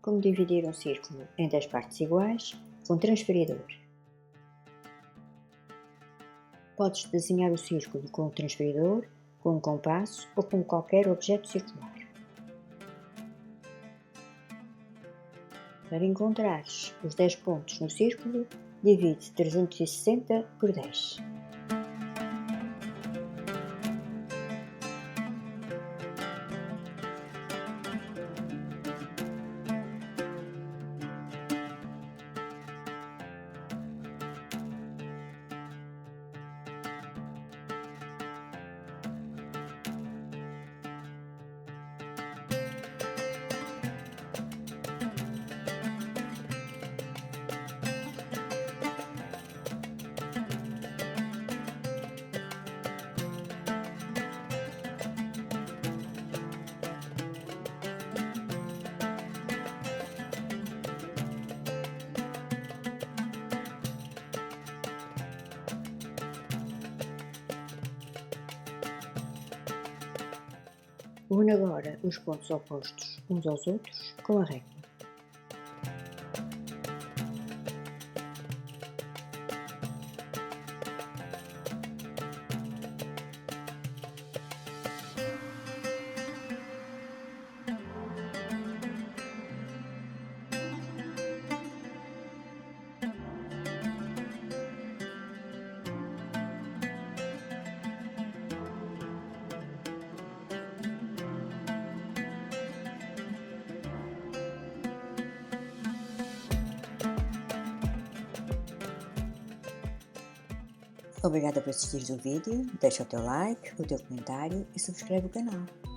Como dividir um círculo em 10 partes iguais com transferidor. Podes desenhar o círculo com o transferidor, com um compasso ou com qualquer objeto circular. Para encontrares os 10 pontos no círculo, divide 360 por 10. Une agora os pontos opostos uns aos outros com a régua. Obrigada por assistir o vídeo, deixa o teu like, o teu comentário e subscreve o canal.